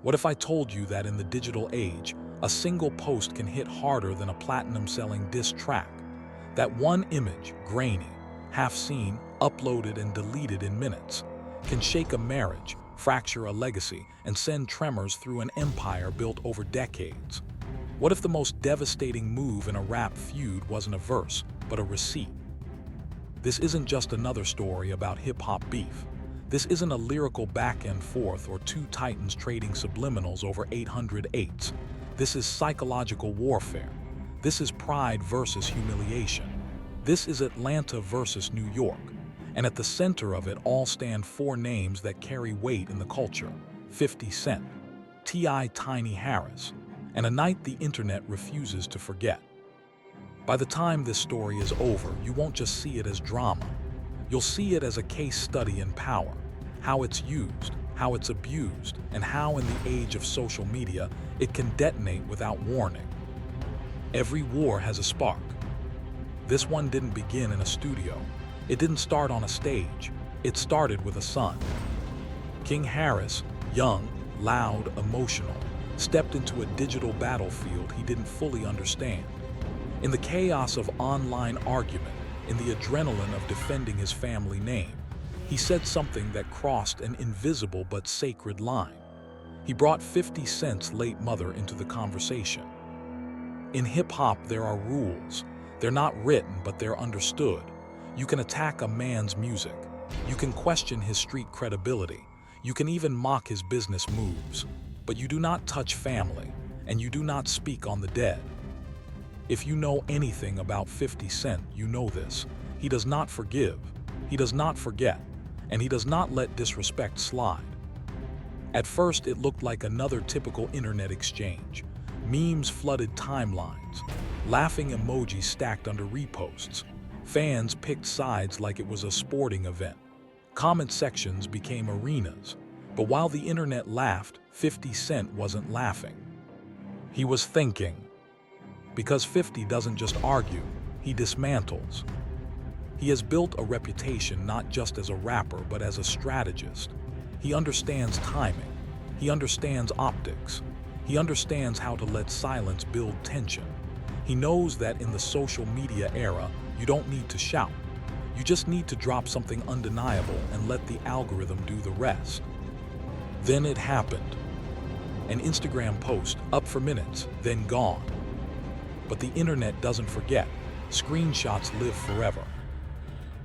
What if I told you that in the digital age, a single post can hit harder than a platinum-selling diss track? That one image, grainy, half-seen, uploaded and deleted in minutes, can shake a marriage, fracture a legacy, and send tremors through an empire built over decades. What if the most devastating move in a rap feud wasn't a verse, but a receipt? This isn't just another story about hip-hop beef. This isn't a lyrical back-and-forth or two titans trading subliminals over 808s. This is psychological warfare. This is pride versus humiliation. This is Atlanta versus New York. And at the center of it all stand four names that carry weight in the culture: 50 Cent, T.I. Tiny Harris, and a night the internet refuses to forget. By the time this story is over, you won't just see it as drama. You'll see it as a case study in power, how it's used, how it's abused, and how in the age of social media, it can detonate without warning. Every war has a spark. This one didn't begin in a studio. It didn't start on a stage. It started with a son. King Harris, young, loud, emotional, stepped into a digital battlefield he didn't fully understand. In the chaos of online argument, in the adrenaline of defending his family name, he said something that crossed an invisible but sacred line. He brought 50 Cent's late mother into the conversation. In hip-hop, there are rules. They're not written, but they're understood. You can attack a man's music. You can question his street credibility. You can even mock his business moves. But you do not touch family, and you do not speak on the dead. If you know anything about 50 Cent, you know this. He does not forgive, he does not forget, and he does not let disrespect slide. At first, it looked like another typical internet exchange. Memes flooded timelines, laughing emojis stacked under reposts. Fans picked sides like it was a sporting event. Comment sections became arenas. But while the internet laughed, 50 Cent wasn't laughing. He was thinking. Because 50 doesn't just argue, he dismantles. He has built a reputation not just as a rapper, but as a strategist. He understands timing. He understands optics. He understands how to let silence build tension. He knows that in the social media era, you don't need to shout. You just need to drop something undeniable and let the algorithm do the rest. Then it happened. An Instagram post, up for minutes, then gone. But the internet doesn't forget. Screenshots live forever.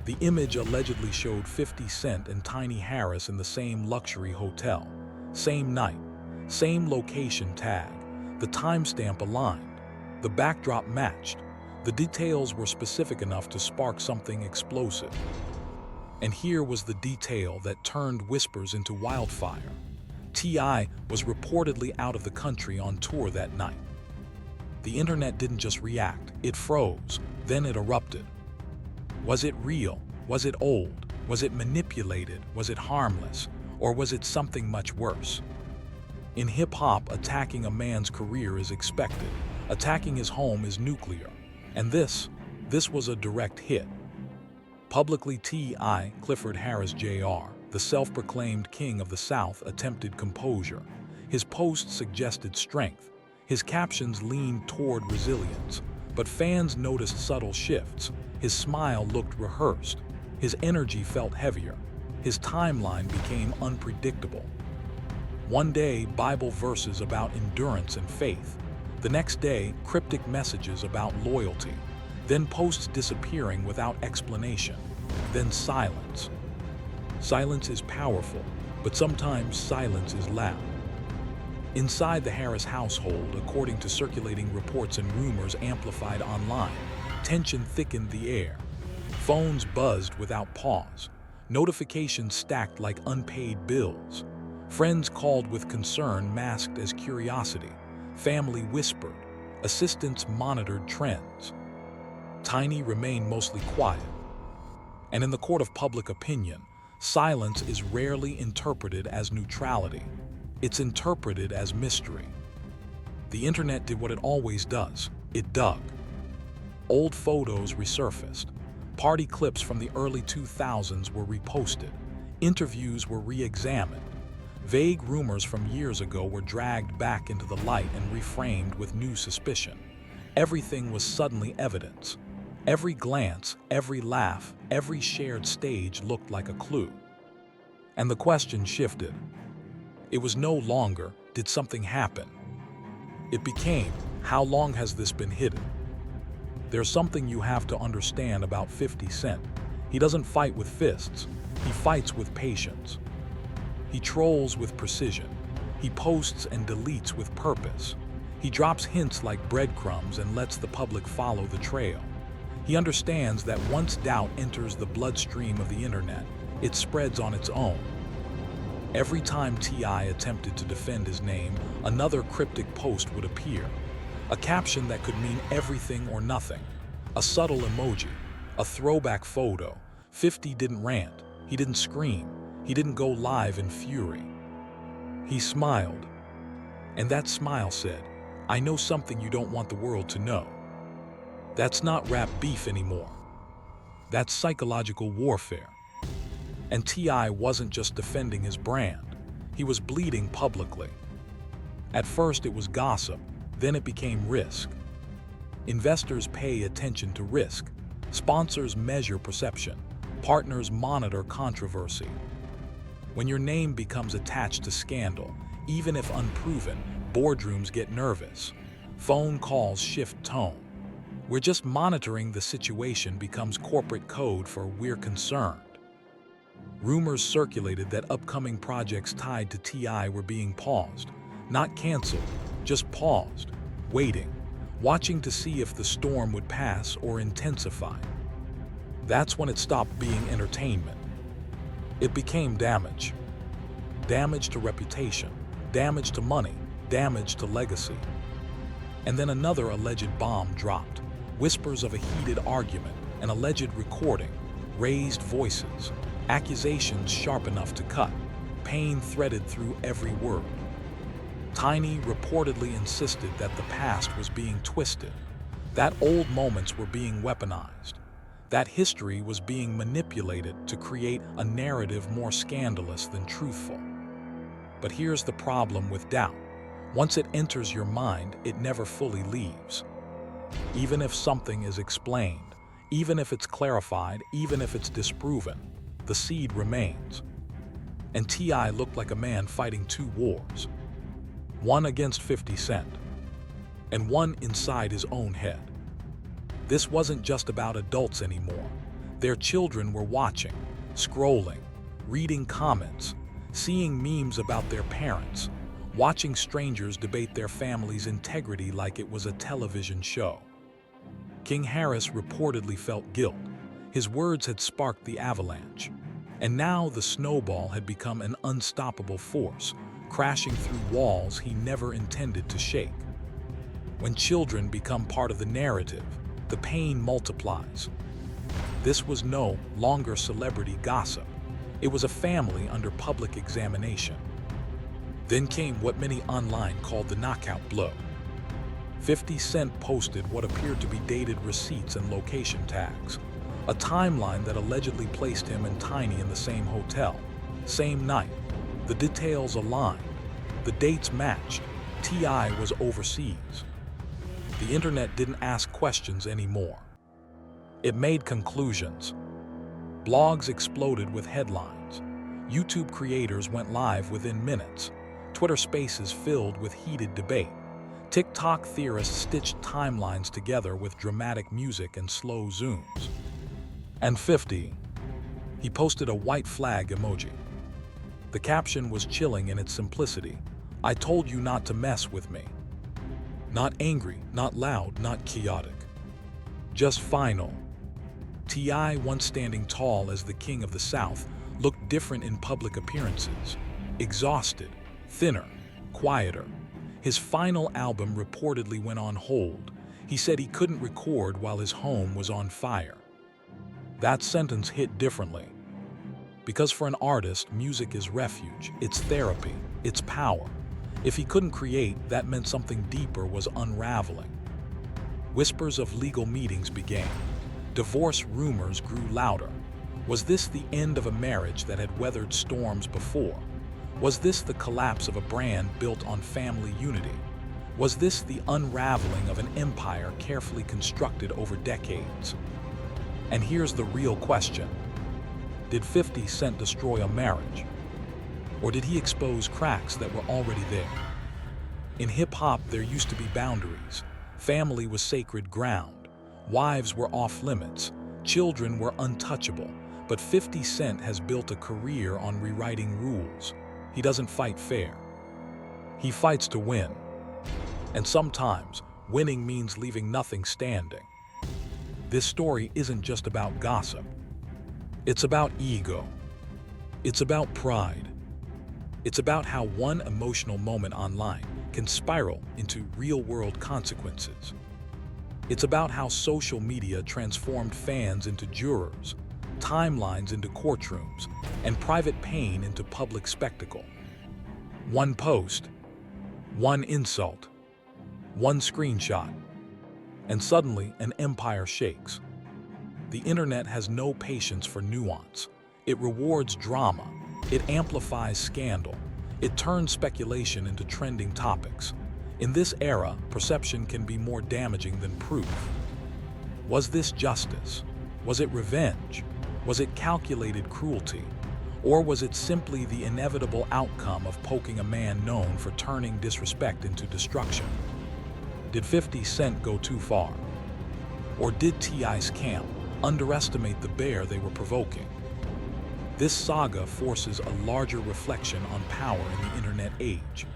The image allegedly showed 50 Cent and Tiny Harris in the same luxury hotel. Same night, same location tag. The timestamp aligned. The backdrop matched. The details were specific enough to spark something explosive. And here was the detail that turned whispers into wildfire. T.I. was reportedly out of the country on tour that night. The internet didn't just react, it froze, then it erupted. Was it real? Was it old? Was it manipulated? Was it harmless? Or was it something much worse? In hip-hop, attacking a man's career is expected. Attacking his home is nuclear. And this was a direct hit. Publicly, T.I. Clifford Harris Jr., the self-proclaimed king of the South, attempted composure. His posts suggested strength. His captions leaned toward resilience. But fans noticed subtle shifts. His smile looked rehearsed. His energy felt heavier. His timeline became unpredictable. One day, Bible verses about endurance and faith. The next day, cryptic messages about loyalty. Then posts disappearing without explanation. Then silence. Silence is powerful, but sometimes silence is loud. Inside the Harris household, according to circulating reports and rumors amplified online, tension thickened the air. Phones buzzed without pause. Notifications stacked like unpaid bills. Friends called with concern masked as curiosity. Family whispered. Assistants monitored trends. Tiny remained mostly quiet. And in the court of public opinion, silence is rarely interpreted as neutrality. It's interpreted as mystery. The internet did what it always does. It dug. Old photos resurfaced. Party clips from the early 2000s were reposted. Interviews were re-examined. Vague rumors from years ago were dragged back into the light and reframed with new suspicion. Everything was suddenly evidence. Every glance, every laugh, every shared stage looked like a clue. And the question shifted. It was no longer, did something happen? It became, how long has this been hidden? There's something you have to understand about 50 Cent. He doesn't fight with fists, he fights with patience. He trolls with precision. He posts and deletes with purpose. He drops hints like breadcrumbs and lets the public follow the trail. He understands that once doubt enters the bloodstream of the internet, it spreads on its own. Every time T.I. attempted to defend his name, another cryptic post would appear. A caption that could mean everything or nothing. A subtle emoji. A throwback photo. 50 didn't rant. He didn't scream. He didn't go live in fury. He smiled. And that smile said, I know something you don't want the world to know. That's not rap beef anymore. That's psychological warfare. And T.I. wasn't just defending his brand. He was bleeding publicly. At first it was gossip, then it became risk. Investors pay attention to risk. Sponsors measure perception. Partners monitor controversy. When your name becomes attached to scandal, even if unproven, boardrooms get nervous. Phone calls shift tone. We're just monitoring the situation becomes corporate code for we're concerned. Rumors circulated that upcoming projects tied to T.I. were being paused. Not canceled, just paused, waiting, watching to see if the storm would pass or intensify. That's when it stopped being entertainment. It became damage. Damage to reputation, damage to money, damage to legacy. And then another alleged bomb dropped. Whispers of a heated argument, an alleged recording, raised voices, accusations sharp enough to cut, pain threaded through every word. Tiny reportedly insisted that the past was being twisted, that old moments were being weaponized, that history was being manipulated to create a narrative more scandalous than truthful. But here's the problem with doubt. Once it enters your mind, it never fully leaves. Even if something is explained, even if it's clarified, even if it's disproven, the seed remains. And T.I. looked like a man fighting two wars. One against 50 Cent, and one inside his own head. This wasn't just about adults anymore. Their children were watching, scrolling, reading comments, seeing memes about their parents, watching strangers debate their family's integrity like it was a television show. King Harris reportedly felt guilt. His words had sparked the avalanche. And now the snowball had become an unstoppable force, crashing through walls he never intended to shake. When children become part of the narrative, the pain multiplies. This was no longer celebrity gossip. It was a family under public examination. Then came what many online called the knockout blow. 50 Cent posted what appeared to be dated receipts and location tags, a timeline that allegedly placed him and Tiny in the same hotel, same night. The details aligned, the dates matched. T.I. was overseas. The internet didn't ask questions anymore. It made conclusions. Blogs exploded with headlines. YouTube creators went live within minutes. Twitter spaces filled with heated debate. TikTok theorists stitched timelines together with dramatic music and slow zooms. And 50, he posted a white flag emoji. The caption was chilling in its simplicity. I told you not to mess with me. Not angry, not loud, not chaotic. Just final. T.I., once standing tall as the king of the South, looked different in public appearances. Exhausted, thinner, quieter. His final album reportedly went on hold. He said he couldn't record while his home was on fire. That sentence hit differently. Because for an artist, music is refuge, it's therapy, it's power. If he couldn't create, that meant something deeper was unraveling. Whispers of legal meetings began. Divorce rumors grew louder. Was this the end of a marriage that had weathered storms before? Was this the collapse of a brand built on family unity? Was this the unraveling of an empire carefully constructed over decades? And here's the real question. Did 50 Cent destroy a marriage? Or did he expose cracks that were already there? In hip-hop, there used to be boundaries. Family was sacred ground. Wives were off-limits. Children were untouchable. But 50 Cent has built a career on rewriting rules. He doesn't fight fair. He fights to win. And sometimes, winning means leaving nothing standing. This story isn't just about gossip. It's about ego. It's about pride. It's about how one emotional moment online can spiral into real-world consequences. It's about how social media transformed fans into jurors, timelines into courtrooms, and private pain into public spectacle. One post, one insult, one screenshot, and suddenly an empire shakes. The internet has no patience for nuance. It rewards drama. It amplifies scandal. It turns speculation into trending topics. In this era, perception can be more damaging than proof. Was this justice? Was it revenge? Was it calculated cruelty? Or was it simply the inevitable outcome of poking a man known for turning disrespect into destruction? Did 50 Cent go too far? Or did T.I.'s camp underestimate the bear they were provoking? This saga forces a larger reflection on power in the internet age.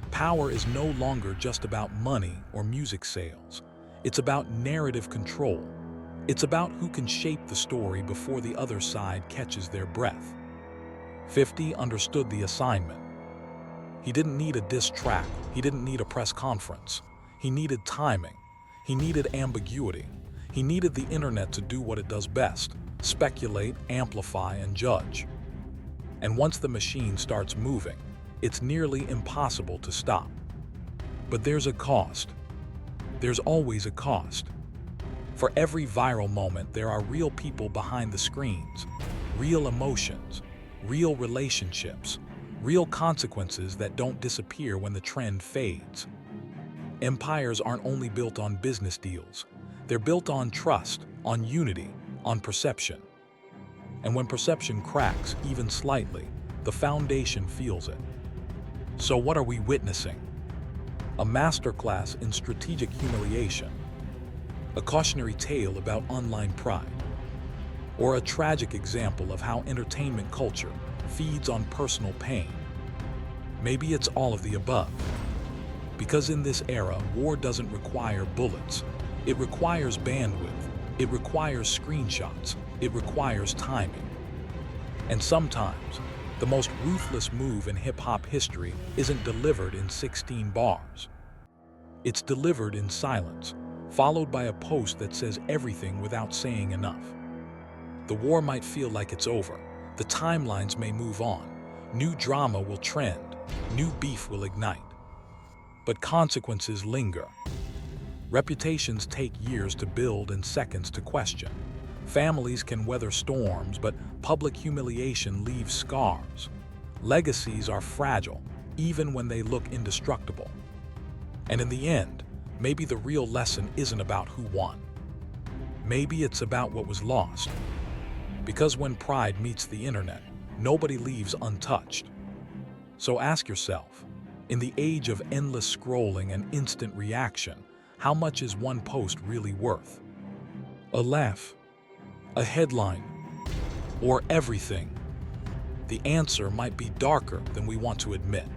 Power is no longer just about money or music sales. It's about narrative control. It's about who can shape the story before the other side catches their breath. 50 understood the assignment. He didn't need a diss track. He didn't need a press conference. He needed timing. He needed ambiguity. He needed the internet to do what it does best: speculate, amplify, and judge. And once the machine starts moving, it's nearly impossible to stop. But there's a cost. There's always a cost. For every viral moment, there are real people behind the screens, real emotions, real relationships, real consequences that don't disappear when the trend fades. Empires aren't only built on business deals. They're built on trust, on unity, on perception. And when perception cracks, even slightly, the foundation feels it. So what are we witnessing? A masterclass in strategic humiliation, a cautionary tale about online pride, or a tragic example of how entertainment culture feeds on personal pain? Maybe it's all of the above. Because in this era, war doesn't require bullets. It requires bandwidth. It requires screenshots. It requires timing. And sometimes, the most ruthless move in hip-hop history isn't delivered in 16 bars. It's delivered in silence, followed by a post that says everything without saying enough. The war might feel like it's over. The timelines may move on. New drama will trend. New beef will ignite. But consequences linger. Reputations take years to build and seconds to question. Families can weather storms, but public humiliation leaves scars. Legacies are fragile, even when they look indestructible. And in the end, maybe the real lesson isn't about who won. Maybe it's about what was lost. Because when pride meets the internet, nobody leaves untouched. So ask yourself, in the age of endless scrolling and instant reaction, how much is one post really worth? A laugh, a headline, or everything? The answer might be darker than we want to admit.